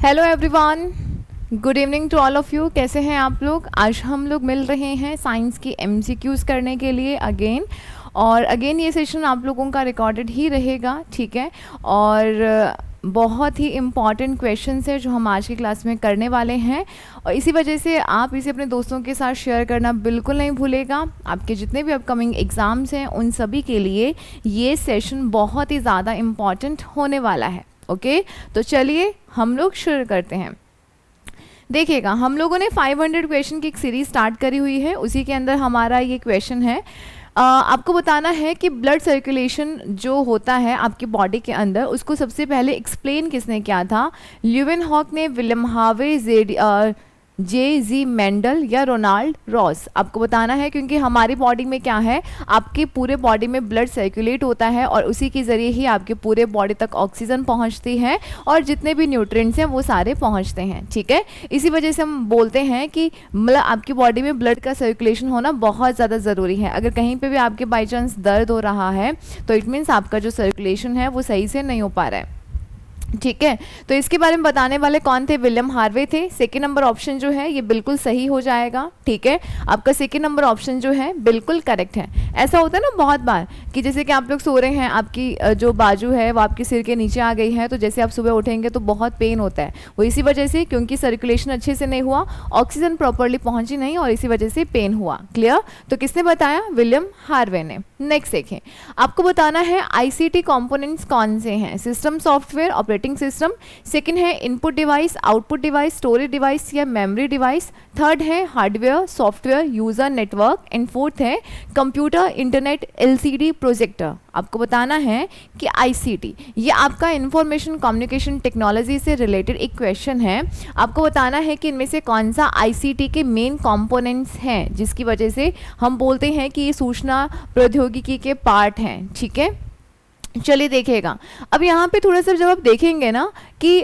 Hello everyone, good evening to all of you. कैसे हैं आप लोग? आज हम लोग मिल रहे हैं साइंस की एमसीक्यूज़ करने के लिए अगेन। और अगेन ये सेशन आप लोगों का रिकॉर्डेड ही रहेगा, ठीक है। और बहुत ही इम्पॉर्टेंट क्वेश्चंस है जो हम आज की क्लास में करने वाले हैं, और इसी वजह से आप इसे अपने दोस्तों के साथ शेयर करना बिल्कुल नहीं भूलेगा। आपके जितने भी अपकमिंग एग्ज़ाम्स हैं उन सभी के लिए ये सेशन बहुत ही ज़्यादा इम्पॉर्टेंट होने वाला है। ओके, तो चलिए हम लोग शुरू करते हैं। देखिएगा, हम लोगों ने 500 क्वेश्चन की एक सीरीज स्टार्ट करी हुई है, उसी के अंदर हमारा ये क्वेश्चन है। आपको बताना है कि ब्लड सर्कुलेशन जो होता है आपकी बॉडी के अंदर, उसको सबसे पहले एक्सप्लेन किसने किया था? ल्यूवेनहॉक ने, विलियम हार्वे, जे.जी. मेंडल या रोनाल्ड रॉस? आपको बताना है, क्योंकि हमारी बॉडी में क्या है, आपके पूरे बॉडी में ब्लड सर्कुलेट होता है और उसी के ज़रिए ही आपके पूरे बॉडी तक ऑक्सीजन पहुंचती है और जितने भी न्यूट्रिएंट्स हैं वो सारे पहुंचते हैं, ठीक है। इसी वजह से हम बोलते हैं कि मतलब आपकी बॉडी में ब्लड का सर्कुलेशन होना बहुत ज़्यादा ज़रूरी है। अगर कहीं पर भी आपके बाई चांस दर्द हो रहा है तो इट मीन्स आपका जो सर्कुलेशन है वो सही से नहीं हो पा रहा है, ठीक है। तो इसके बारे में बताने वाले कौन थे? विलियम हार्वे थे। सेकेंड नंबर ऑप्शन जो है ये बिल्कुल सही हो जाएगा, ठीक है। आपका सेकेंड नंबर ऑप्शन जो है बिल्कुल करेक्ट है। ऐसा होता है ना बहुत बार कि जैसे कि आप लोग सो रहे हैं, आपकी जो बाजू है वो आपके सिर के नीचे आ गई है, तो जैसे आप सुबह उठेंगे तो बहुत पेन होता है। वो इसी वजह से, क्योंकि सर्कुलेशन अच्छे से नहीं हुआ, ऑक्सीजन प्रॉपरली पहुंची नहीं और इसी वजह से पेन हुआ। क्लियर? तो किसने बताया? विलियम हार्वे ने। नेक्स्ट देखें, आपको बताना है आईसीटी कंपोनेंट्स कौन से हैं? System, software, operating system. Second है input device, output device, storage device या मेमोरी डिवाइस। थर्ड है hardware, software, user network. And fourth है कंप्यूटर, इंटरनेट, एलसीडी, प्रोजेक्टर। आपको बताना है कि आईसीटी ये आपका इंफॉर्मेशन कम्युनिकेशन टेक्नोलॉजी से रिलेटेड एक क्वेश्चन है। आपको बताना है कि इनमें से कौन सा आईसीटी के मेन कंपोनेंट्स हैं, जिसकी वजह से हम बोलते हैं कि ये सूचना प्रौद्योगिकी के पार्ट हैं, ठीक है। चलिए देखिएगा, अब यहाँ पे थोड़ा सा जब आप देखेंगे ना कि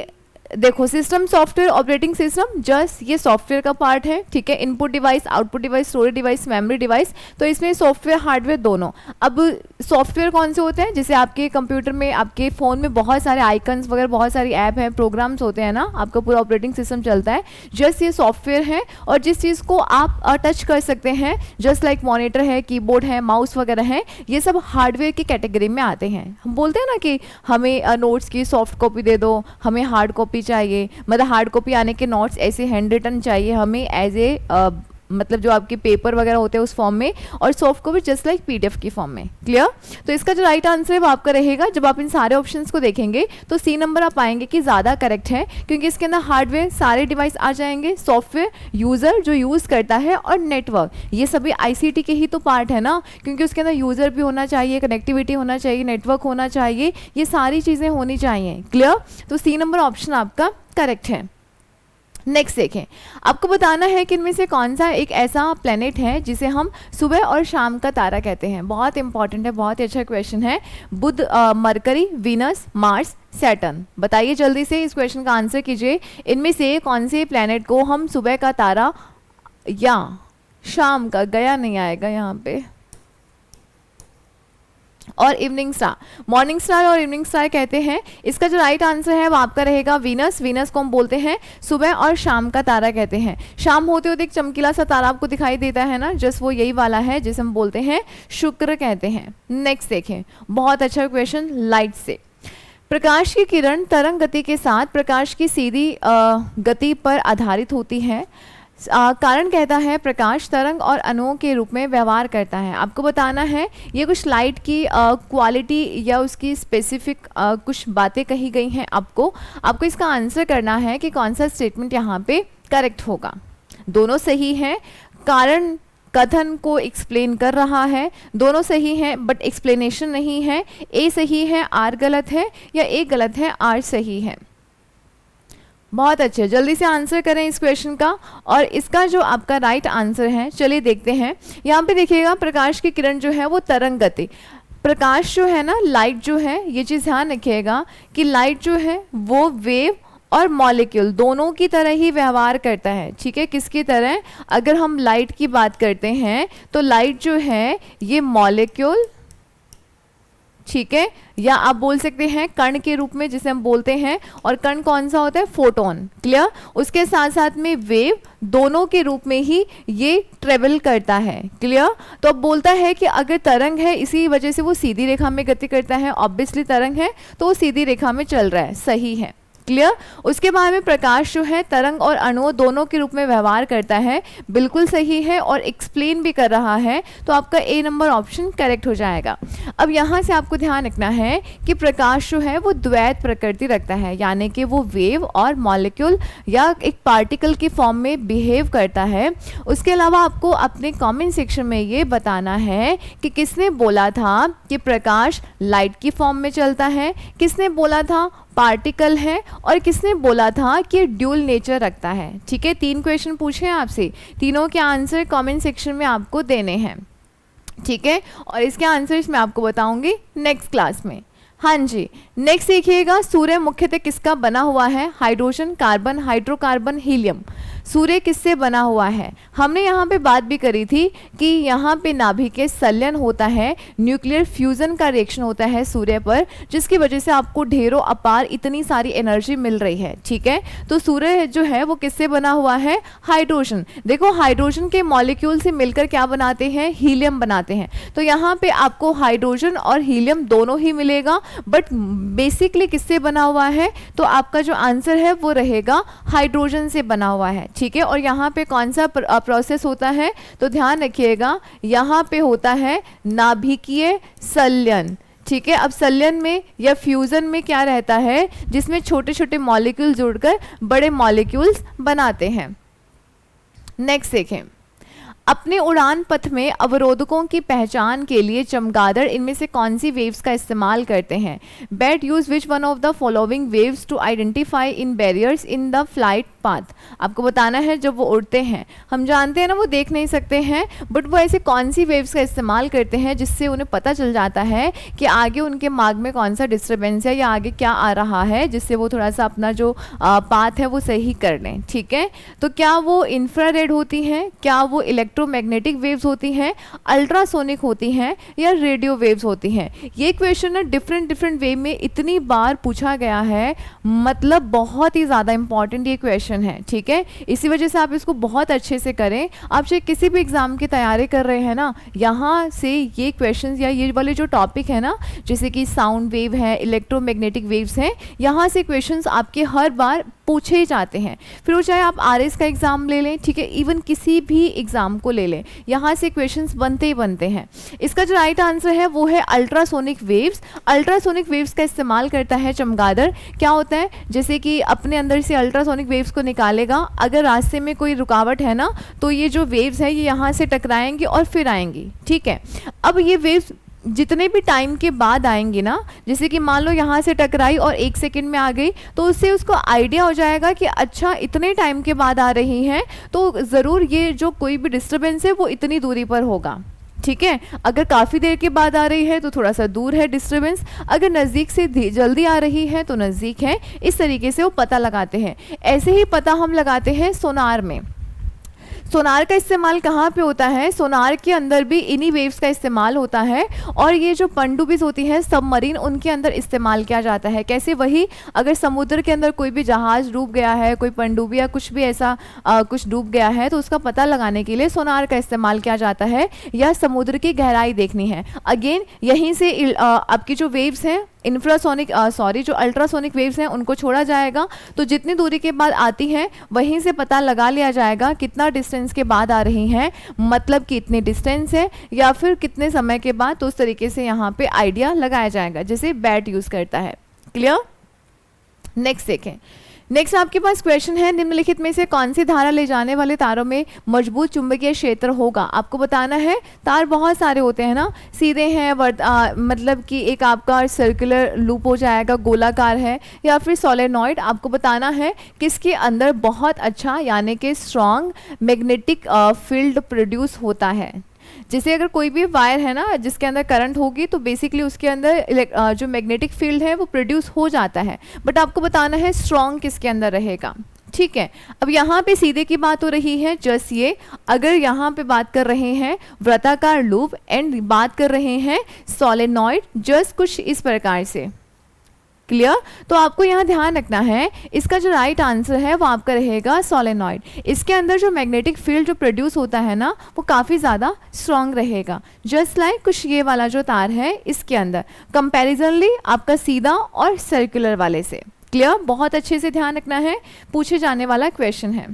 देखो, system, software, operating system, just ये सॉफ्टवेयर का पार्ट है, ठीक है। Input device, output device, storage device, memory device, तो इसमें सॉफ्टवेयर, हार्डवेयर दोनों। अब सॉफ्टवेयर कौन से होते हैं? जैसे आपके कंप्यूटर में, आपके फ़ोन में बहुत सारे आइकन्स वगैरह, बहुत सारी ऐप हैं, प्रोग्राम्स होते हैं ना, आपका पूरा ऑपरेटिंग सिस्टम चलता है, जस्ट ये सॉफ्टवेयर है। और जिस चीज़ को आप टच कर सकते हैं, जस्ट लाइक मॉनिटर है, कीबोर्ड है, माउस वगैरह है, ये सब हार्डवेयर की कैटेगरी में आते हैं। हम बोलते हैं ना कि हमें नोट्स की सॉफ्ट कॉपी दे दो, हमें हार्ड कॉपी चाहिए, मतलब हार्ड कॉपी आने के नोट्स ऐसे हैंड रिटन चाहिए हमें एज ए मतलब जो आपके पेपर वगैरह होते हैं उस फॉर्म में, और soft copy just like PDF की फॉर्म में। क्लियर? तो इसका जो राइट आंसर है वो आपका रहेगा, जब आप इन सारे ऑप्शंस को देखेंगे तो सी नंबर आप पाएंगे कि ज़्यादा करेक्ट है, क्योंकि इसके अंदर हार्डवेयर सारे डिवाइस आ जाएंगे, सॉफ्टवेयर यूज़र जो यूज़ करता है, और नेटवर्क ये सभी आईसीटी के ही तो पार्ट है ना, क्योंकि उसके अंदर यूज़र भी होना चाहिए, कनेक्टिविटी होना चाहिए, नेटवर्क होना चाहिए, ये सारी चीज़ें होनी चाहिए। क्लियर? तो सी नंबर ऑप्शन आपका करेक्ट है। नेक्स्ट देखें, आपको बताना है कि इनमें से कौन सा एक ऐसा प्लेनेट है जिसे हम सुबह और शाम का तारा कहते हैं। बहुत इंपॉर्टेंट है, बहुत ही अच्छा क्वेश्चन है। बुध, मरकरी, वीनस, मार्स, सैटर्न। बताइए जल्दी से, इस क्वेश्चन का आंसर कीजिए। इनमें से कौन से प्लेनेट को हम सुबह का तारा या शाम का, गया नहीं आएगा यहाँ पे, और इवनिंग स्टार, मॉर्निंग स्टार और इवनिंग स्टार कहते हैं। इसका जो राइट आंसर है वो आपका रहेगा वीनस। वीनस को हम बोलते हैं सुबह और शाम का तारा कहते हैं। शाम होते होते एक चमकीला सा तारा आपको दिखाई देता है ना, जस्ट वो यही वाला है जिसे हम बोलते हैं शुक्र कहते हैं। नेक्स्ट देखें, बहुत अच्छा क्वेश्चन, लाइट से। प्रकाश की किरण तरंग गति के साथ प्रकाश की सीधी गति पर आधारित होती है। कारण कहता है प्रकाश तरंग और अणुओं के रूप में व्यवहार करता है। आपको बताना है, ये कुछ लाइट की क्वालिटी या उसकी स्पेसिफिक कुछ बातें कही गई हैं। आपको इसका आंसर करना है कि कौन सा स्टेटमेंट यहाँ पे करेक्ट होगा। दोनों सही हैं, कारण कथन को एक्सप्लेन कर रहा है, दोनों सही हैं, बट एक्सप्लेनेशन नहीं है। ए सही है, आर गलत है, या ए गलत है, आर सही है। बहुत अच्छे, जल्दी से आंसर करें इस क्वेश्चन का। और इसका जो आपका राइट आंसर है, चलिए देखते हैं। यहाँ पे देखिएगा, प्रकाश की किरण जो है वो तरंग गति, प्रकाश जो है ना, लाइट जो है, ये चीज़ ध्यान रखिएगा कि लाइट जो है वो वेव और मॉलिक्यूल दोनों की तरह ही व्यवहार करता है, ठीक है। किसकी तरह? अगर हम लाइट की बात करते हैं तो लाइट जो है ये मॉलिक्यूल, ठीक है, या आप बोल सकते हैं कण के रूप में जिसे हम बोलते हैं, और कण कौन सा होता है, फोटोन। क्लियर। उसके साथ साथ में वेव, दोनों के रूप में ही ये ट्रेवल करता है। क्लियर। तो अब बोलता है कि अगर तरंग है, इसी वजह से वो सीधी रेखा में गति करता है, ऑब्वियसली तरंग है तो वो सीधी रेखा में चल रहा है, सही है। क्लियर। उसके बाद में प्रकाश जो है तरंग और अणुओं दोनों के रूप में व्यवहार करता है, बिल्कुल सही है, और एक्सप्लेन भी कर रहा है, तो आपका ए नंबर ऑप्शन करेक्ट हो जाएगा। अब यहाँ से आपको ध्यान रखना है कि प्रकाश जो है वो द्वैत प्रकृति रखता है, यानी कि वो वेव और मॉलिक्यूल या एक पार्टिकल की फॉर्म में बिहेव करता है। उसके अलावा आपको अपने कमेंट सेक्शन में ये बताना है कि किसने बोला था कि प्रकाश लाइट की फॉर्म में चलता है, किसने बोला था पार्टिकल है, और किसने बोला था कि ड्यूल नेचर रखता है। ठीक है, 3 क्वेश्चन पूछे हैं आपसे, तीनों के आंसर कमेंट सेक्शन में आपको देने हैं। ठीक है, और इसके आंसर्स मैं आपको बताऊंगी नेक्स्ट क्लास में। हाँ जी, नेक्स्ट देखिएगा, सूर्य मुख्यतः किसका बना हुआ है, हाइड्रोजन, कार्बन, हाइड्रोकार्बन, हीलियम। सूर्य किससे बना हुआ है, हमने यहाँ पे बात भी करी थी कि यहाँ पे नाभिकीय संलयन होता है, न्यूक्लियर फ्यूजन का रिएक्शन होता है सूर्य पर, जिसकी वजह से आपको ढेरों अपार इतनी सारी एनर्जी मिल रही है। ठीक है, तो सूर्य जो है वो किससे बना हुआ है, हाइड्रोजन। देखो हाइड्रोजन के मॉलिक्यूल से मिलकर क्या बनाते हैं, हीलियम बनाते हैं। तो यहाँ पे आपको हाइड्रोजन और हीलियम दोनों ही मिलेगा, बट बेसिकली किससे बना हुआ है, तो आपका जो आंसर है वो रहेगा हाइड्रोजन से बना हुआ है। ठीक है, और यहाँ पे कौन सा प्रोसेस होता है, तो ध्यान रखिएगा, यहाँ पे होता है नाभिकीय संलयन। ठीक है, अब संलयन में या फ्यूजन में क्या रहता है, जिसमें छोटे छोटे मॉलिक्यूल जुड़कर बड़े मॉलिक्यूल्स बनाते हैं। नेक्स्ट देखें, अपने उड़ान पथ में अवरोधकों की पहचान के लिए चमगादड़ इनमें से कौन सी वेव्स का इस्तेमाल करते हैं। Bat use which one of the following waves to identify in barriers in the flight path. आपको बताना है जब वो उड़ते हैं, हम जानते हैं ना वो देख नहीं सकते हैं, बट वो ऐसे कौन सी वेव्स का इस्तेमाल करते हैं जिससे उन्हें पता चल जाता है कि आगे उनके मार्ग में कौन सा डिस्टर्बेंस है या आगे क्या आ रहा है, जिससे वो थोड़ा सा अपना जो पाथ है वो सही कर लें। ठीक है, तो क्या वो इंफ्रारेड होती हैं, क्या वो इलेक्ट्रोमैग्नेटिक वेव्स होती हैं, अल्ट्रासोनिक होती हैं, या रेडियो वेव्स होती हैं। ये क्वेश्चन ना डिफरेंट वे में इतनी बार पूछा गया है, मतलब बहुत ही ज़्यादा इंपॉर्टेंट ये क्वेश्चन है। ठीक है, इसी वजह से आप इसको बहुत अच्छे से करें। आप चाहे किसी भी एग्जाम की तैयारी कर रहे हैं ना, यहाँ से ये क्वेश्चंस या ये वाले जो टॉपिक है ना, जैसे कि साउंड वेव है, इलेक्ट्रोमैग्नेटिक वेव्स हैं, यहाँ से क्वेश्चंस आपके हर बार पूछे जाते हैं। फिर वो चाहे आप आरएस का एग्जाम ले लें, ठीक है, इवन किसी भी एग्जाम को ले लें, यहाँ से क्वेश्चंस बनते ही बनते हैं। इसका जो राइट आंसर है वो है अल्ट्रासोनिक वेव्स। अल्ट्रासोनिक वेव्स का इस्तेमाल करता है चमगादड़। क्या होता है, जैसे कि अपने अंदर से अल्ट्रासोनिक वेव्स को निकालेगा, अगर रास्ते में कोई रुकावट है ना, तो ये जो वेव्स है ये यहाँ से टकराएंगी और फिर आएंगी। ठीक है, अब ये वेव्स जितने भी टाइम के बाद आएंगी ना, जैसे कि मान लो यहाँ से टकराई और 1 सेकंड में आ गई, तो उससे उसको आइडिया हो जाएगा कि अच्छा इतने टाइम के बाद आ रही हैं, तो ज़रूर ये जो कोई भी डिस्टर्बेंस है वो इतनी दूरी पर होगा। ठीक है, अगर काफ़ी देर के बाद आ रही है तो थोड़ा सा दूर है डिस्टर्बेंस, अगर नज़दीक से जल्दी आ रही है तो नज़दीक है। इस तरीके से वो पता लगाते हैं। ऐसे ही पता हम लगाते हैं सोनार में। सोनार का इस्तेमाल कहाँ पे होता है, सोनार के अंदर भी इन्हीं वेव्स का इस्तेमाल होता है, और ये जो पनडुब्बीज होती हैं सबमरीन, उनके अंदर इस्तेमाल किया जाता है। कैसे, वही अगर समुद्र के अंदर कोई भी जहाज़ डूब गया है, कोई पनडुब्बी या कुछ भी ऐसा कुछ डूब गया है, तो उसका पता लगाने के लिए सोनार का इस्तेमाल किया जाता है, या समुद्र की गहराई देखनी है। अगेन यहीं से आपकी जो वेव्स हैं इंफ्रासोनिक जो अल्ट्रासोनिक वेव्स हैं उनको छोड़ा जाएगा, तो जितनी दूरी के बाद आती हैं वहीं से पता लगा लिया जाएगा कितना डिस्टेंस के बाद आ रही हैं, मतलब कि इतनी डिस्टेंस है या फिर कितने समय के बाद, तो उस तरीके से यहाँ पे आइडिया लगाया जाएगा, जैसे बैट यूज़ करता है। क्लियर। नेक्स्ट देखें, नेक्स्ट आपके पास क्वेश्चन है, निम्नलिखित में से कौन सी धारा ले जाने वाले तारों में मजबूत चुंबकीय क्षेत्र होगा। आपको बताना है, तार बहुत सारे होते हैं ना, सीधे हैं, मतलब कि एक आपका सर्कुलर लूप हो जाएगा, गोलाकार है, या फिर सोलेनॉइड। आपको बताना है किसके अंदर बहुत अच्छा यानी कि स्ट्रॉन्ग मैग्नेटिक फील्ड प्रोड्यूस होता है। जैसे अगर कोई भी वायर है ना जिसके अंदर करंट होगी, तो बेसिकली उसके अंदर जो मैग्नेटिक फील्ड है वो प्रोड्यूस हो जाता है, बट आपको बताना है स्ट्रॉन्ग किसके अंदर रहेगा। ठीक है। अब यहाँ पे सीधे की बात हो रही है जस्ट ये, अगर यहाँ पे बात कर रहे हैं वृत्ताकार लूप एंड बात कर रहे हैं सोलेनॉइड, जस्ट कुछ इस प्रकार से। क्लियर? तो आपको यहाँ ध्यान रखना है, इसका जो राइट आंसर है वो आपका रहेगा सोलेनॉइड। इसके अंदर जो मैग्नेटिक फील्ड जो प्रोड्यूस होता है ना वो काफ़ी ज़्यादा स्ट्रॉन्ग रहेगा, जस्ट लाइक कुछ ये वाला जो तार है इसके अंदर कंपैरिजनली आपका सीधा और सर्कुलर वाले से। क्लियर? बहुत अच्छे से ध्यान रखना है, पूछे जाने वाला क्वेश्चन है।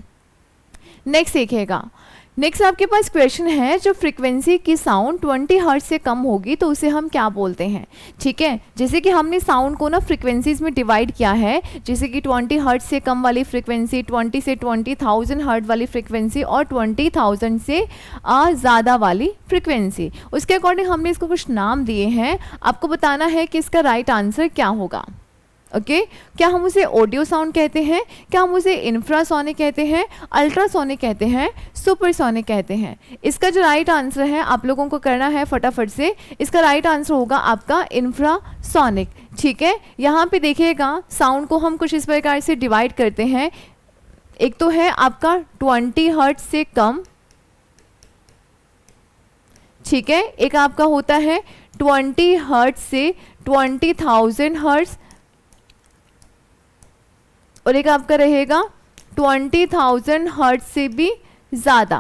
नेक्स्ट देखिएगा, नेक्स्ट आपके पास क्वेश्चन है, जो फ्रीक्वेंसी की साउंड 20 हर्ट्ज से कम होगी तो उसे हम क्या बोलते हैं। ठीक है, जैसे कि हमने साउंड को ना फ्रीक्वेंसीज में डिवाइड किया है, जैसे कि 20 हर्ट्ज से कम वाली फ्रीक्वेंसी, 20 से 20,000 हर्ट्ज वाली फ्रीक्वेंसी और 20,000 से ज़्यादा वाली फ्रीक्वेंसी। उसके अकॉर्डिंग हमने इसको कुछ नाम दिए हैं, आपको बताना है कि इसका राइट आंसर क्या होगा। ओके क्या हम उसे ऑडियो साउंड कहते हैं, क्या हम उसे इंफ्रासोनिक कहते हैं, अल्ट्रासोनिक कहते हैं, सुपरसोनिक कहते हैं। इसका जो राइट आंसर है आप लोगों को करना है फटाफट से, इसका राइट आंसर होगा आपका इंफ्रासोनिक। ठीक है, यहाँ पे देखिएगा साउंड को हम कुछ इस प्रकार से डिवाइड करते हैं, एक तो है आपका 20 हर्ट्ज से कम, ठीक है, एक आपका होता है 20 हर्ट्ज से 20,000 हर्ट्ज और एक आपका रहेगा 20,000 हर्ट्ज से भी ज़्यादा।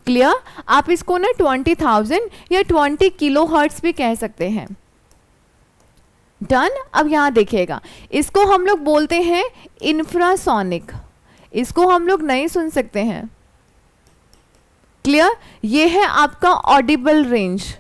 क्लियर? आप इसको ना 20,000 या 20 किलो हर्ट्ज भी कह सकते हैं। डन? अब यहाँ देखिएगा, इसको हम लोग बोलते हैं इंफ्रासोनिक, इसको हम लोग नहीं सुन सकते हैं। क्लियर? ये है आपका ऑडिबल रेंज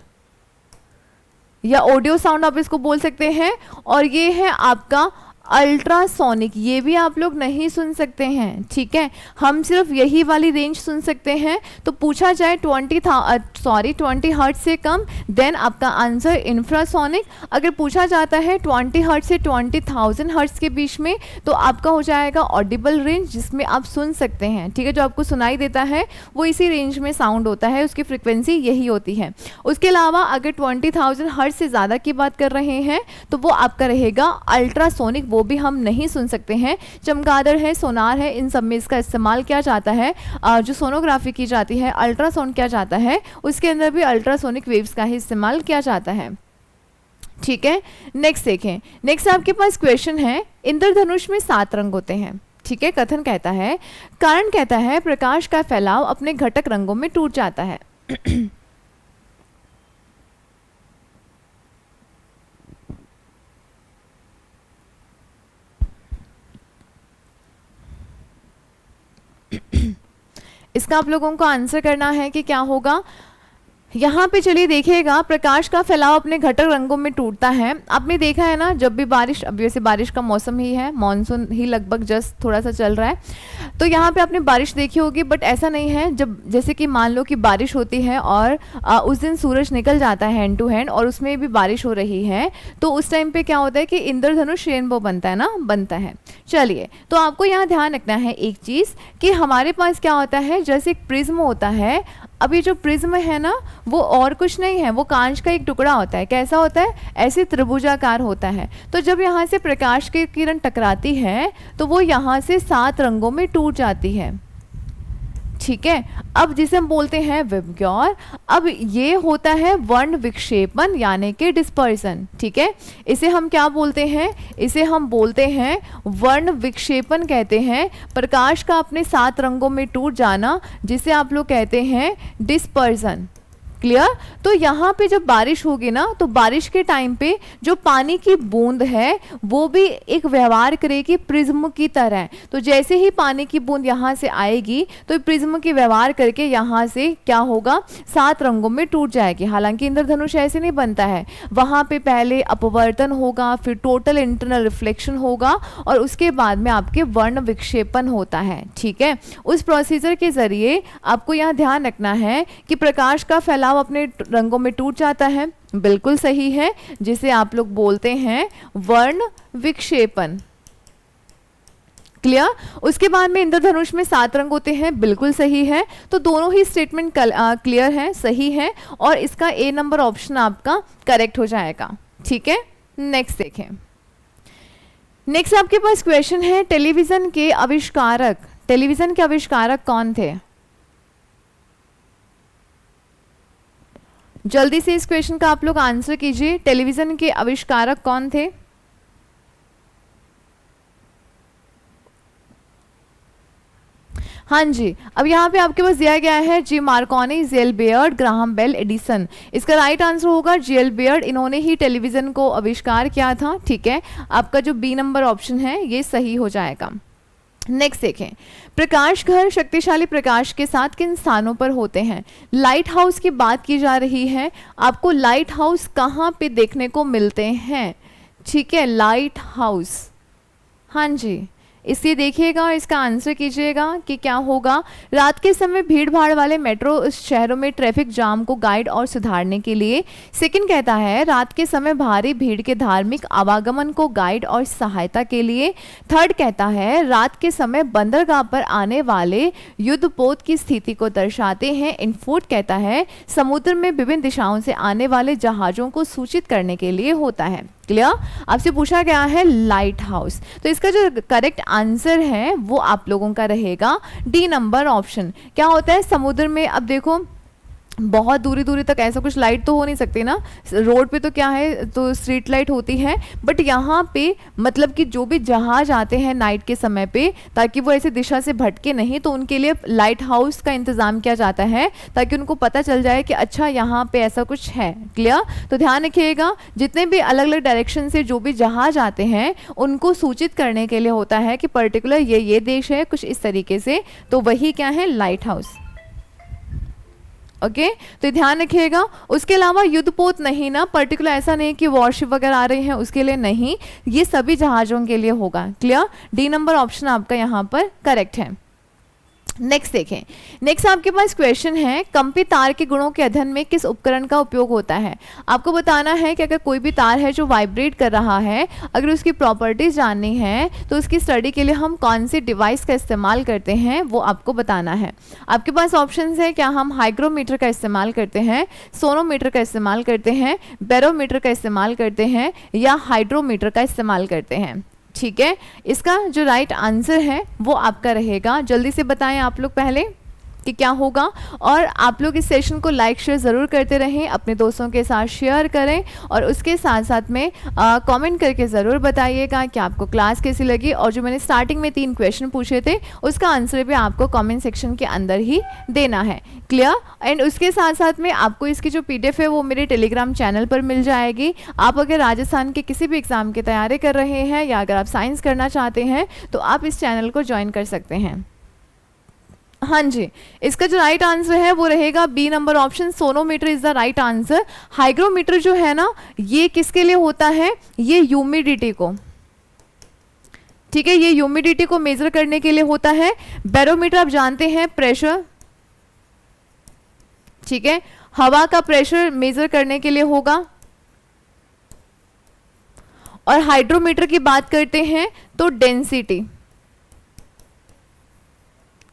या ऑडियो साउंड आप इसको बोल सकते हैं, और ये है आपका अल्ट्रासोनिक, ये भी आप लोग नहीं सुन सकते हैं। ठीक है, हम सिर्फ यही वाली रेंज सुन सकते हैं। तो पूछा जाए 20 हर्ट्ज से कम, देन आपका आंसर इंफ्रासोनिक। अगर पूछा जाता है 20 हर्ट्ज से 20,000 हर्ट्ज के बीच में तो आपका हो जाएगा ऑडिबल रेंज, जिसमें आप सुन सकते हैं। ठीक है, जो आपको सुनाई देता है वो इसी रेंज में साउंड होता है, उसकी फ्रिक्वेंसी यही होती है। उसके अलावा अगर 20,000 हर्ट्ज से ज़्यादा की बात कर रहे हैं तो वो आपका रहेगा अल्ट्रासोनिक, वो भी हम नहीं सुन सकते हैं। चमगादड़ है, सोनार है, इन सब में इसका इस्तेमाल किया जाता है। जो सोनोग्राफी की जाती है, अल्ट्रासाउंड किया जाता है, उसके अंदर भी अल्ट्रासोनिक वेव्स का ही इस्तेमाल किया जाता है। ठीक है, नेक्स्ट देखें। नेक्स्ट आपके पास क्वेश्चन है, इंद्रधनुष में 7 रंग होते हैं। ठीक है, कथन कहता है, कारण कहता है प्रकाश का फैलाव अपने घटक रंगों में टूट जाता है। इसका आप लोगों को आंसर करना है कि क्या होगा। यहाँ पे चलिए देखिएगा, प्रकाश का फैलाव अपने घटक रंगों में टूटता है। आपने देखा है ना, जब भी बारिश, अब वैसे बारिश का मौसम ही है, मानसून ही लगभग जस्ट थोड़ा सा चल रहा है, तो यहाँ पे आपने बारिश देखी होगी। बट ऐसा नहीं है, जब जैसे कि मान लो कि बारिश होती है और उस दिन सूरज निकल जाता है हैंड टू हैंड और उसमें भी बारिश हो रही है, तो उस टाइम पे क्या होता है कि इंद्रधनुष रेनबो बनता है ना, बनता है। चलिए, तो आपको यहाँ ध्यान रखना है एक चीज़ कि हमारे पास क्या होता है, जैसे एक प्रिज्म होता है। अब ये जो प्रिज्म है ना, वो और कुछ नहीं है, वो कांच का एक टुकड़ा होता है। कैसा होता है? ऐसे त्रिभुजाकार होता है। तो जब यहाँ से प्रकाश की किरण टकराती है तो वो यहाँ से 7 रंगों में टूट जाती है। ठीक है, अब जिसे हम बोलते हैं विबग्योर। अब ये होता है वर्ण विक्षेपण यानी कि डिस्पर्सन। ठीक है, इसे हम क्या बोलते हैं? इसे हम बोलते हैं वर्ण विक्षेपण कहते हैं। प्रकाश का अपने 7 रंगों में टूट जाना, जिसे आप लोग कहते हैं डिस्पर्सन। क्लियर? तो यहाँ पे जब बारिश होगी ना, तो बारिश के टाइम पे जो पानी की बूंद है वो भी एक व्यवहार करेगी प्रिज्म की तरह। तो जैसे ही पानी की बूंद यहाँ से आएगी तो प्रिज्म की व्यवहार करके यहाँ से क्या होगा, 7 रंगों में टूट जाएगी। हालांकि इंद्रधनुष ऐसे नहीं बनता है, वहाँ पे पहले अपवर्तन होगा, फिर टोटल इंटरनल रिफ्लेक्शन होगा और उसके बाद में आपके वर्ण विक्षेपण होता है। ठीक है, उस प्रोसीजर के जरिए आपको यहाँ ध्यान रखना है कि प्रकाश का फैलाव अपने रंगों में टूट जाता है। बिल्कुल सही है, जिसे आप लोग बोलते हैं वर्ण विक्षेपण। क्लियर? उसके बाद में इंद्रधनुष में 7 रंग होते हैं, बिल्कुल सही है। तो दोनों ही स्टेटमेंट क्लियर है, सही है, और इसका ए नंबर ऑप्शन आपका करेक्ट हो जाएगा। ठीक है, नेक्स्ट देखें। नेक्स्ट आपके पास क्वेश्चन है, टेलीविजन के आविष्कारक कौन थे? जल्दी से इस क्वेश्चन का आप लोग आंसर कीजिए, टेलीविजन के आविष्कारक कौन थे? हाँ जी, अब यहाँ पे आपके पास दिया गया है G Marconi, J L Baird, Graham Bell, Edison. इसका राइट आंसर होगा जेल बेयर्ड, इन्होंने ही टेलीविजन को आविष्कार किया था। ठीक है, आपका जो बी नंबर ऑप्शन है ये सही हो जाएगा। नेक्स्ट देखें, प्रकाश घर शक्तिशाली प्रकाश के साथ किन स्थानों पर होते हैं? लाइट हाउस की बात की जा रही है। आपको लाइट हाउस कहाँ पे देखने को मिलते हैं? ठीक है, लाइट हाउस, हाँ जी, इसलिए देखिएगा, इसका आंसर कीजिएगा कि क्या होगा। रात के समय भीड़ भाड़ वाले मेट्रो शहरों में ट्रैफिक जाम को गाइड और सुधारने के लिए। सेकंड कहता है रात के समय भारी भीड़ के धार्मिक आवागमन को गाइड और सहायता के लिए। थर्ड कहता है रात के समय बंदरगाह पर आने वाले युद्धपोत की स्थिति को दर्शाते हैं। इन फोर्थ कहता है समुद्र में विभिन्न दिशाओं से आने वाले जहाज़ों को सूचित करने के लिए होता है। क्लियर? आपसे पूछा गया है लाइट हाउस, तो इसका जो करेक्ट आंसर है वो आप लोगों का रहेगा डी नंबर ऑप्शन। क्या होता है समुद्र में, अब देखो बहुत दूरी दूरी तक ऐसा कुछ लाइट तो हो नहीं सकती ना, रोड पे तो क्या है तो स्ट्रीट लाइट होती है, बट यहाँ पे मतलब कि जो भी जहाज आते हैं नाइट के समय पे, ताकि वो ऐसे दिशा से भटके नहीं, तो उनके लिए लाइट हाउस का इंतज़ाम किया जाता है ताकि उनको पता चल जाए कि अच्छा यहाँ पे ऐसा कुछ है। क्लियर? तो ध्यान रखिएगा, जितने भी अलग अलग डायरेक्शन से जो भी जहाज आते हैं उनको सूचित करने के लिए होता है कि पर्टिकुलर ये देश है, कुछ इस तरीके से, तो वही क्या है लाइट हाउस। ओके, तो ध्यान रखिएगा। उसके अलावा युद्धपोत नहीं ना, पर्टिकुलर ऐसा नहीं कि वॉरशिप वगैरह आ रही हैं उसके लिए नहीं, ये सभी जहाज़ों के लिए होगा। क्लियर? डी नंबर ऑप्शन आपका यहाँ पर करेक्ट है। नेक्स्ट देखें, नेक्स्ट आपके पास क्वेश्चन है कंपित तार के गुणों के अध्ययन में किस उपकरण का उपयोग होता है? आपको बताना है कि अगर कोई भी तार है जो वाइब्रेट कर रहा है, अगर उसकी प्रॉपर्टीज जाननी है तो उसकी स्टडी के लिए हम कौन सी डिवाइस का इस्तेमाल करते हैं वो आपको बताना है। आपके पास ऑप्शंस है, क्या हम हाइग्रोमीटर का इस्तेमाल करते हैं, सोनोमीटर का इस्तेमाल करते हैं, बैरोमीटर का इस्तेमाल करते हैं, या हाइड्रोमीटर का इस्तेमाल करते हैं। ठीक है, इसका जो राइट आंसर है वो आपका रहेगा, जल्दी से बताएं आप लोग पहले कि क्या होगा। और आप लोग इस सेशन को लाइक शेयर ज़रूर करते रहें, अपने दोस्तों के साथ शेयर करें, और उसके साथ साथ में कमेंट करके ज़रूर बताइएगा कि आपको क्लास कैसी लगी। और जो मैंने स्टार्टिंग में 3 क्वेश्चन पूछे थे उसका आंसर भी आपको कमेंट सेक्शन के अंदर ही देना है। क्लियर? एंड उसके साथ साथ में आपको इसकी जो PDF है वो मेरे टेलीग्राम चैनल पर मिल जाएगी। आप अगर राजस्थान के किसी भी एग्ज़ाम की तैयारी कर रहे हैं या अगर आप साइंस करना चाहते हैं तो आप इस चैनल को ज्वाइन कर सकते हैं। हाँ जी, इसका जो राइट आंसर है वो रहेगा B number option, sonometer is the right answer. Hygrometer जो है ना ये किसके लिए होता है? ये ह्यूमिडिटी को, ठीक है, ये ह्यूमिडिटी को मेजर करने के लिए होता है। बैरोमीटर आप जानते हैं प्रेशर, ठीक है, हवा का प्रेशर मेजर करने के लिए होगा। और हाइड्रोमीटर की बात करते हैं तो डेंसिटी।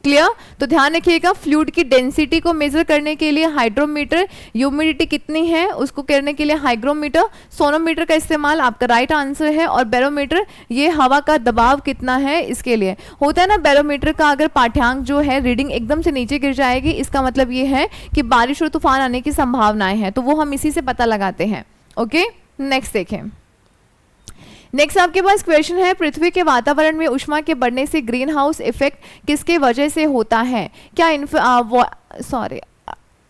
क्लियर? तो ध्यान रखिएगा, फ्लूइड की डेंसिटी को मेजर करने के लिए हाइड्रोमीटर, ह्यूमिडिटी कितनी है उसको करने के लिए हाइग्रोमीटर, सोनोमीटर का इस्तेमाल आपका राइट आंसर है। और बैरोमीटर ये हवा का दबाव कितना है इसके लिए होता है ना। बैरोमीटर का अगर पाठ्यांक जो है रीडिंग एकदम से नीचे गिर जाएगी, इसका मतलब ये है कि बारिश और तूफान आने की संभावनाएं हैं, तो वो हम इसी से पता लगाते हैं। ओके, नेक्स्ट देखें। नेक्स्ट आपके पास क्वेश्चन है, पृथ्वी के वातावरण में ऊष्मा के बढ़ने से ग्रीन हाउस इफेक्ट किसके वजह से होता है? क्या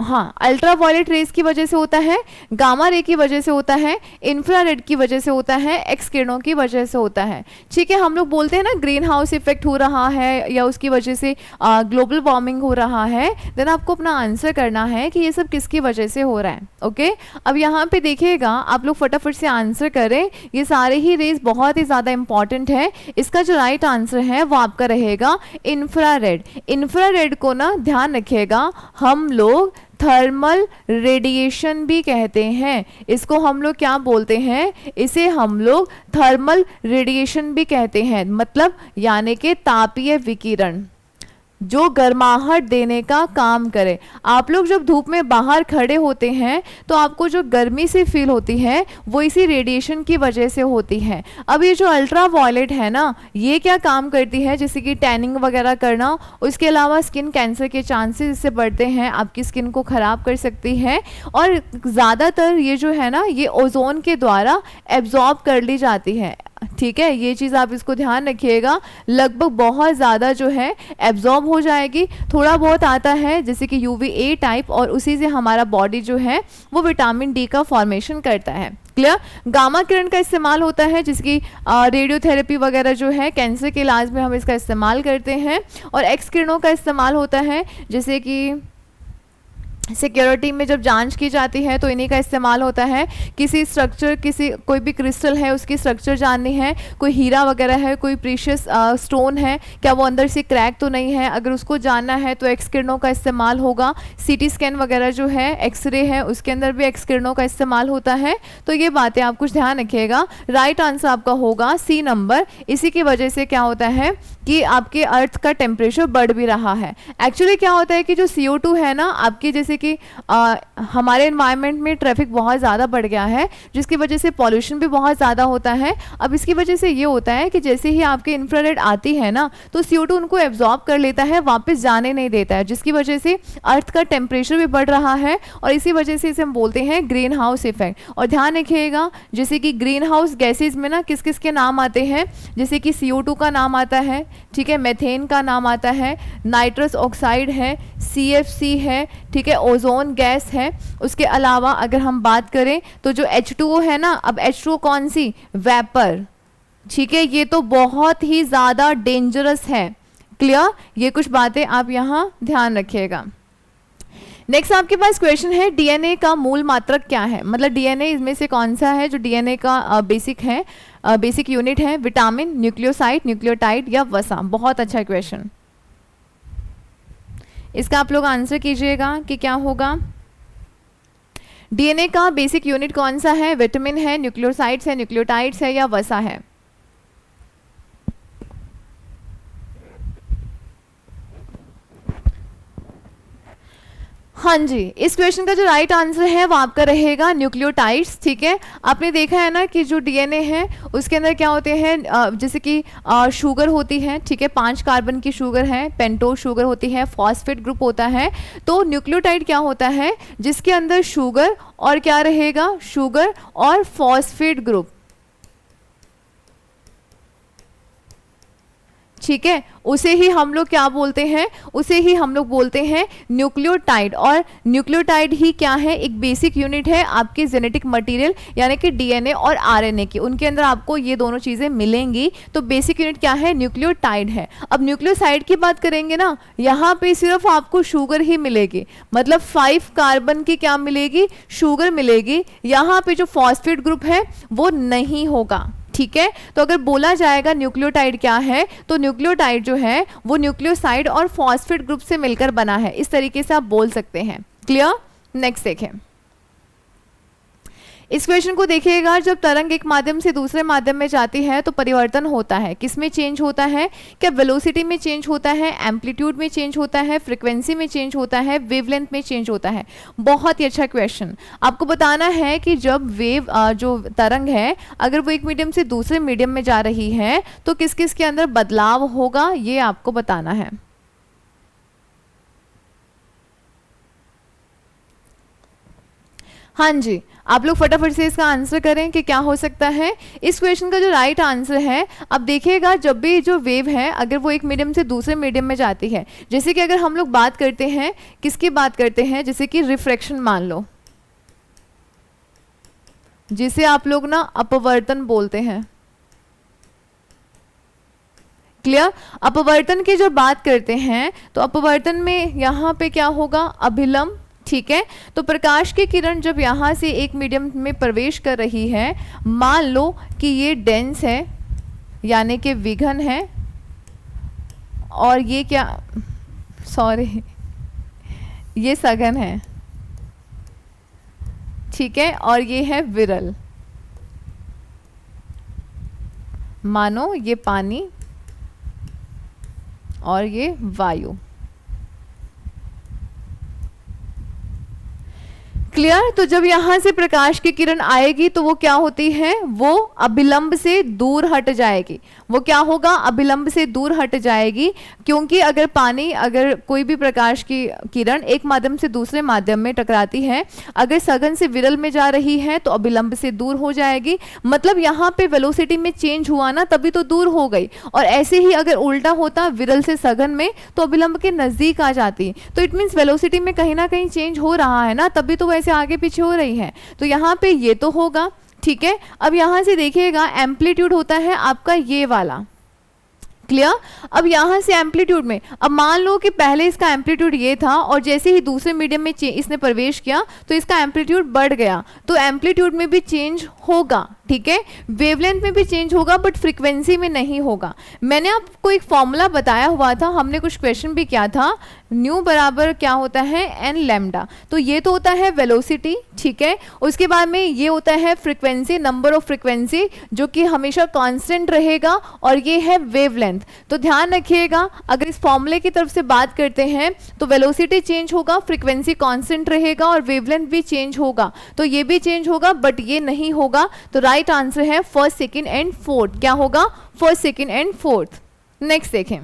अल्ट्रा वायलेट रेस की वजह से होता है, गामा रे की वजह से होता है, इंफ्रारेड की वजह से होता है, एक्स किरणों की वजह से होता है। ठीक है, हम लोग बोलते हैं ना ग्रीन हाउस इफेक्ट हो रहा है या उसकी वजह से ग्लोबल वार्मिंग हो रहा है, देन आपको अपना आंसर करना है कि ये सब किसकी वजह से हो रहा है। ओके, अब यहाँ पे देखिएगा, आप लोग फटाफट से आंसर करें, ये सारे ही रेस बहुत ही ज़्यादा इंपॉर्टेंट है। इसका जो राइट आंसर है वो आपका रहेगा इंफ्रारेड। इंफ्रारेड को ना ध्यान रखिएगा, हम लोग थर्मल रेडिएशन भी कहते हैं। इसको हम लोग क्या बोलते हैं? इसे हम लोग थर्मल रेडिएशन भी कहते हैं, मतलब यानी कि तापीय विकिरण। जो गर्माहट देने का काम करे। आप लोग जब धूप में बाहर खड़े होते हैं तो आपको जो गर्मी से फील होती है वो इसी रेडिएशन की वजह से होती है। अब ये जो अल्ट्रा वायलेट है ना, ये क्या काम करती है, जैसे कि टैनिंग वगैरह करना, उसके अलावा स्किन कैंसर के चांसेस इससे बढ़ते हैं, आपकी स्किन को ख़राब कर सकती है। और ज़्यादातर ये जो है ना, ये ओजोन के द्वारा एब्जॉर्ब कर ली जाती है। ठीक है, ये चीज़ आप इसको ध्यान रखिएगा, लगभग बहुत ज़्यादा जो है एब्जॉर्ब हो जाएगी। थोड़ा बहुत आता है जैसे कि UVA टाइप, और उसी से हमारा बॉडी जो है वो विटामिन डी का फॉर्मेशन करता है। क्लियर। गामा किरण का इस्तेमाल होता है, जिसकी रेडियोथेरेपी वगैरह जो है कैंसर के इलाज में हम इसका इस्तेमाल करते हैं। और एक्स किरणों का इस्तेमाल होता है, जैसे कि सिक्योरिटी में जब जांच की जाती है तो इन्हीं का इस्तेमाल होता है। किसी स्ट्रक्चर, किसी कोई भी क्रिस्टल है उसकी स्ट्रक्चर जाननी है, कोई हीरा वगैरह है, कोई प्रीशियस स्टोन है, क्या वो अंदर से क्रैक तो नहीं है, अगर उसको जानना है तो एक्स किरणों का इस्तेमाल होगा। सीटी स्कैन वगैरह जो है, एक्सरे है, उसके अंदर भी एक्स किरणों का इस्तेमाल होता है। तो ये बातें आप कुछ ध्यान रखिएगा। राइट आंसर आपका होगा सी नंबर। इसी की वजह से क्या होता है कि आपके अर्थ का टेम्परेचर बढ़ भी रहा है। एक्चुअली क्या होता है कि जो CO2 है ना आपके, जैसे कि हमारे एनवायरनमेंट में ट्रैफिक बहुत ज़्यादा बढ़ गया है, जिसकी वजह से पॉल्यूशन भी बहुत ज़्यादा होता है। अब इसकी वजह से ये होता है कि जैसे ही आपके इंफ्रारेड आती है ना, तो CO2 उनको एब्जॉर्ब कर लेता है, वापस जाने नहीं देता है, जिसकी वजह से अर्थ का टेम्परेचर भी बढ़ रहा है। और इसी वजह से इसे हम बोलते हैं ग्रीन हाउस इफेक्ट। और ध्यान रखिएगा, जैसे कि ग्रीन हाउस गैसेज में ना किस किस के नाम आते हैं, जैसे कि CO2 का नाम आता है, ठीक है, मेथेन का नाम आता है, नाइट्रस ऑक्साइड है, CFC है, ठीक है, ओजोन गैस है। उसके अलावा अगर हम बात करें तो जो H2O है ना, अब H2O कौन सी, वेपर, ठीक है, ये तो बहुत ही ज़्यादा डेंजरस है। क्लियर। ये कुछ बातें आप यहाँ ध्यान रखिएगा। नेक्स्ट आपके पास क्वेश्चन है, DNA का मूल मात्रक क्या है, मतलब DNA इसमें से कौन सा है जो DNA का बेसिक है, बेसिक यूनिट है, विटामिन, न्यूक्लियोसाइड, न्यूक्लियोटाइड या वसा। बहुत अच्छा क्वेश्चन, इसका आप लोग आंसर कीजिएगा कि क्या होगा। DNA का बेसिक यूनिट कौन सा है, विटामिन है, न्यूक्लियोसाइड्स है, न्यूक्लियोटाइड्स है या वसा है। हाँ जी, इस क्वेश्चन का जो राइट आंसर है वो आपका रहेगा न्यूक्लियोटाइड्स। ठीक है, आपने देखा है ना कि जो DNA है उसके अंदर क्या होते हैं, जैसे कि शुगर होती है, ठीक है, 5 कार्बन की शुगर है, पेंटोज शुगर होती है, फॉस्फेट ग्रुप होता है। तो न्यूक्लियोटाइड क्या होता है, जिसके अंदर शुगर और क्या रहेगा, शुगर और फॉस्फेट ग्रुप, ठीक है, उसे ही हम लोग क्या बोलते हैं, उसे ही हम लोग बोलते हैं न्यूक्लियोटाइड। और न्यूक्लियोटाइड ही क्या है, एक बेसिक यूनिट है आपके जेनेटिक मटेरियल यानी कि DNA और RNA की, उनके अंदर आपको ये दोनों चीज़ें मिलेंगी। तो बेसिक यूनिट क्या है, न्यूक्लियोटाइड है। अब न्यूक्लियोसाइड की बात करेंगे ना, यहाँ पे सिर्फ आपको शुगर ही मिलेगी, मतलब 5 कार्बन की क्या मिलेगी, शुगर मिलेगी। यहाँ पे जो फॉस्फेट ग्रुप है वो नहीं होगा। ठीक है, तो अगर बोला जाएगा न्यूक्लियोटाइड क्या है, तो न्यूक्लियोटाइड जो है वो न्यूक्लियोसाइड और फॉस्फेट ग्रुप से मिलकर बना है, इस तरीके से आप बोल सकते हैं। क्लियर। नेक्स्ट देखें, इस क्वेश्चन को देखिएगा, जब तरंग एक माध्यम से दूसरे माध्यम में जाती है तो परिवर्तन होता है, किसमें चेंज होता है, क्या वेलोसिटी में चेंज होता है, एम्पलीट्यूड में चेंज होता है, फ्रीक्वेंसी में चेंज होता है, वेवलेंथ में चेंज होता है। बहुत ही अच्छा क्वेश्चन। आपको बताना है कि जब वेव जो तरंग है अगर वो एक मीडियम से दूसरे मीडियम में जा रही है तो किस किस के अंदर बदलाव होगा, ये आपको बताना है। हाँ जी, आप लोग फटाफट से इसका आंसर करें कि क्या हो सकता है। इस क्वेश्चन का जो राइट आंसर है, अब देखिएगा, जब भी जो वेव है अगर वो एक मीडियम से दूसरे मीडियम में जाती है, जैसे कि अगर हम लोग बात करते हैं, किसकी बात करते हैं, जैसे कि रिफ्रैक्शन मान लो, जिसे आप लोग ना अपवर्तन बोलते हैं। क्लियर। अपवर्तन की जो बात करते हैं तो अपवर्तन में यहाँ पे क्या होगा, अभिलंब। ठीक है, तो प्रकाश की किरण जब यहाँ से एक मीडियम में प्रवेश कर रही है, मान लो कि ये डेंस है यानी कि विघन है, और ये क्या, सॉरी, ये सघन है, ठीक है, और ये है विरल। मानो ये पानी और ये वायु। क्लियर। तो जब यहाँ से प्रकाश की किरण आएगी तो वो क्या होती है, वो अभिलंब से दूर हट जाएगी। वो क्या होगा, अभिलंब से दूर हट जाएगी, क्योंकि अगर पानी, अगर कोई भी प्रकाश की किरण एक माध्यम से दूसरे माध्यम में टकराती है, अगर सघन से विरल में जा रही है तो अभिलंब से दूर हो जाएगी। मतलब यहाँ पे वेलोसिटी में चेंज हुआ ना, तभी तो दूर हो गई। और ऐसे ही अगर उल्टा होता विरल से सघन में, तो अभिलंब के नजदीक आ जाती। तो इट मीन्स वेलोसिटी में कहीं ना कहीं चेंज हो रहा है ना, तभी तो वैसे आगे पीछे हो रही है। तो यहाँ पे ये तो होगा, ठीक है। अब यहाँ से देखिएगा एम्पलीट्यूड होता है आपका ये वाला, क्लियर। अब यहाँ से एम्पलीट्यूड में, अब मान लो कि पहले इसका एम्पलीट्यूड ये था और जैसे ही दूसरे मीडियम में इसने प्रवेश किया तो इसका एम्पलीट्यूड बढ़ गया, तो एम्पलीट्यूड में भी चेंज होगा, ठीक है। वेवलेंथ में भी चेंज होगा बट फ्रीक्वेंसी में नहीं होगा। मैंने आपको एक फॉर्मूला बताया हुआ था, हमने कुछ क्वेश्चन भी किया था, न्यू बराबर क्या होता है एन लैम्डा। तो ये तो होता है वेलोसिटी, ठीक है। उसके बाद में ये होता है फ्रीक्वेंसी, नंबर ऑफ फ्रीक्वेंसी, जो कि हमेशा कांस्टेंट रहेगा, और ये है वेवलेंथ। तो ध्यान रखिएगा, अगर इस फॉर्मूले की तरफ से बात करते हैं तो वेलोसिटी चेंज होगा, फ्रीक्वेंसी कांस्टेंट रहेगा और वेवलेंथ भी चेंज होगा। तो ये भी चेंज होगा बट ये नहीं होगा। तो राइट आंसर है फर्स्ट, सेकंड एंड फोर्थ। क्या होगा, first, second and fourth. Next देखें,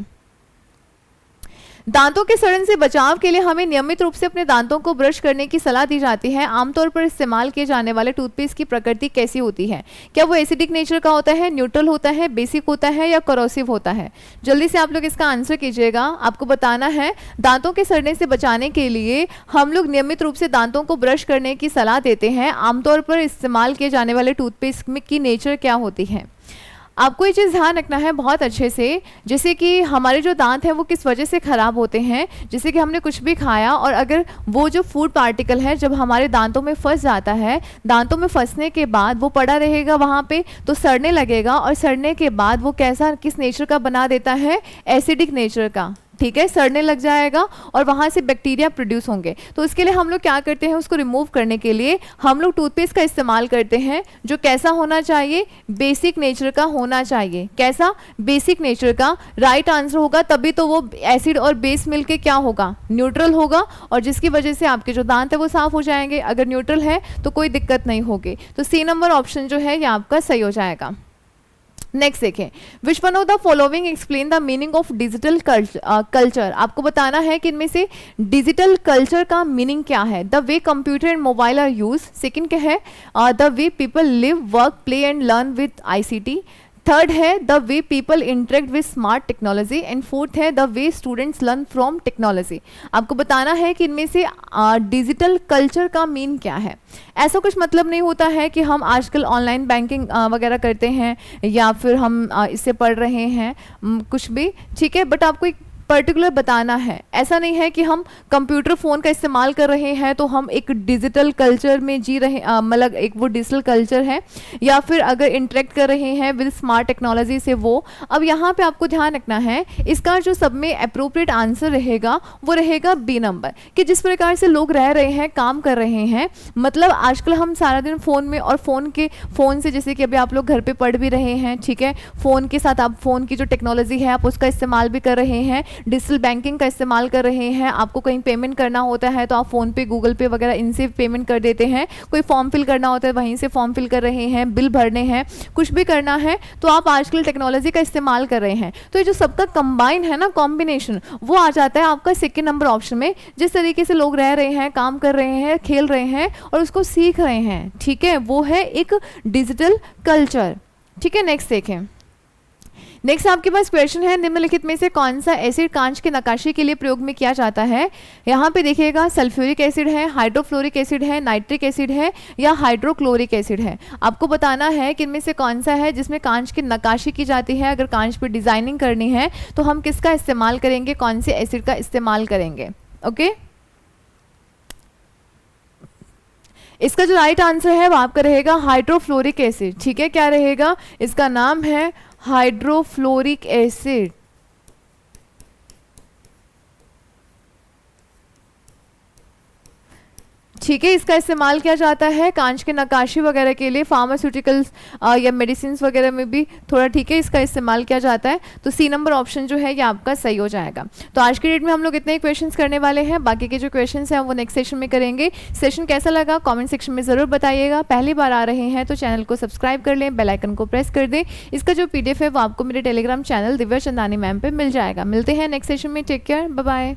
दांतों के सड़न से बचाव के लिए हमें नियमित रूप से अपने दांतों को ब्रश करने की सलाह दी जाती है। आमतौर पर इस्तेमाल किए जाने वाले टूथपेस्ट की प्रकृति कैसी होती है? क्या वो एसिडिक नेचर का होता है, न्यूट्रल होता है, बेसिक होता है या करोसिव होता है? जल्दी से आप लोग इसका आंसर कीजिएगा। आपको बताना है, दांतों के सड़ने से बचाने के लिए हम लोग नियमित रूप से दांतों को ब्रश करने की सलाह देते हैं। आमतौर पर इस्तेमाल किए जाने वाले टूथपेस्ट की नेचर क्या होती है? आपको ये चीज़ ध्यान रखना है बहुत अच्छे से, जैसे कि हमारे जो दांत हैं वो किस वजह से ख़राब होते हैं। जैसे कि हमने कुछ भी खाया और अगर वो जो फूड पार्टिकल है जब हमारे दांतों में फंस जाता है, दांतों में फंसने के बाद वो पड़ा रहेगा वहाँ पे, तो सड़ने लगेगा, और सड़ने के बाद वो कैसा, किस नेचर का बना देता है, एसिडिक नेचर का, ठीक है। सड़ने लग जाएगा और वहाँ से बैक्टीरिया प्रोड्यूस होंगे। तो इसके लिए हम लोग क्या करते हैं, उसको रिमूव करने के लिए हम लोग टूथपेस्ट का इस्तेमाल करते हैं, जो कैसा होना चाहिए, बेसिक नेचर का होना चाहिए। कैसा, बेसिक नेचर का। राइट आंसर होगा, तभी तो वो एसिड और बेस मिलके क्या होगा, न्यूट्रल होगा, और जिसकी वजह से आपके जो दांत है वो साफ हो जाएंगे। अगर न्यूट्रल है तो कोई दिक्कत नहीं होगी। तो सी नंबर ऑप्शन जो है ये आपका सही हो जाएगा। नेक्स्ट देखें, विच one of the following explain the meaning of digital culture. आपको बताना है कि इनमें से डिजिटल कल्चर का मीनिंग क्या है। The way computer and mobile are use. Second क्या है, the way people live, work, play and learn with ICT। Third है the way people interact with smart technology. And fourth है the way students learn from technology. आपको बताना है कि इनमें से डिजिटल कल्चर का मीन क्या है। ऐसा कुछ मतलब नहीं होता है कि हम आजकल ऑनलाइन बैंकिंग वगैरह करते हैं या फिर हम इससे पढ़ रहे हैं कुछ भी, ठीक है, बट आपको एक पर्टिकुलर बताना है। ऐसा नहीं है कि हम कंप्यूटर फ़ोन का इस्तेमाल कर रहे हैं तो हम एक डिजिटल कल्चर में जी रहे, मतलब एक वो डिजिटल कल्चर है, या फिर अगर इंटरेक्ट कर रहे हैं विद स्मार्ट टेक्नोलॉजी से वो। अब यहाँ पे आपको ध्यान रखना है, इसका जो सब में अप्रोप्रिएट आंसर रहेगा वो रहेगा बी नंबर, कि जिस प्रकार से लोग रह रहे हैं, काम कर रहे हैं, मतलब आजकल हम सारा दिन फ़ोन में, और फ़ोन से जैसे कि अभी आप लोग घर पे पढ़ भी रहे हैं, ठीक है, फ़ोन के साथ आप फ़ोन की जो टेक्नोलॉजी है आप उसका इस्तेमाल भी कर रहे हैं, डिजिटल बैंकिंग का इस्तेमाल कर रहे हैं। आपको कहीं पेमेंट करना होता है तो आप फ़ोन पे, गूगल पे वगैरह इनसे पेमेंट कर देते हैं। कोई फॉर्म फिल करना होता है वहीं से फॉर्म फिल कर रहे हैं, बिल भरने हैं, कुछ भी करना है तो आप आजकल टेक्नोलॉजी का इस्तेमाल कर रहे हैं। तो ये जो सबका कंबाइन है ना, कॉम्बिनेशन, वो आ जाता है आपका सेकेंड नंबर ऑप्शन में। जिस तरीके से लोग रह रहे हैं, काम कर रहे हैं, खेल रहे हैं और उसको सीख रहे हैं, ठीक है, वो है एक डिजिटल कल्चर, ठीक है। नेक्स्ट देखें, नेक्स्ट आपके पास क्वेश्चन है, निम्नलिखित में से कौन सा एसिड कांच की नक्काशी के लिए प्रयोग में किया जाता है। यहाँ पे देखिएगा, सल्फ्यूरिक एसिड है, हाइड्रोफ्लोरिक एसिड है, नाइट्रिक एसिड है या हाइड्रोक्लोरिक एसिड है। आपको बताना है कि इनमें से कौन सा है जिसमें कांच की नक्काशी की जाती है। अगर कांच पर डिजाइनिंग करनी है तो हम किसका इस्तेमाल करेंगे, कौन से एसिड का इस्तेमाल करेंगे। ओके, इसका जो राइट आंसर है वो आपका रहेगा हाइड्रोफ्लोरिक एसिड, ठीक है। क्या रहेगा, इसका नाम है हाइड्रोफ्लोरिक एसिड। ठीक है, इसका इस्तेमाल किया जाता है कांच के नक्काशी वगैरह के लिए, फार्मास्यूटिकल्स या मेडिसिन वगैरह में भी थोड़ा, ठीक है, इसका इस्तेमाल किया जाता है। तो सी नंबर ऑप्शन जो है ये आपका सही हो जाएगा। तो आज की डेट में हम लोग इतने ही क्वेश्चंस करने वाले हैं, बाकी के जो क्वेश्चंस हैं वो नेक्स्ट सेशन में करेंगे। सेशन कैसा लगा कमेंट सेक्शन में ज़रूर बताइएगा। पहली बार आ रहे हैं तो चैनल को सब्सक्राइब कर लें, बेल आइकन को प्रेस कर दें। इसका जो PDF है वो आपको मेरे Telegram channel Divya Chandani ma'am पे मिल जाएगा। मिलते हैं नेक्स्ट सेशन में, टेक केयर, बाय बाय।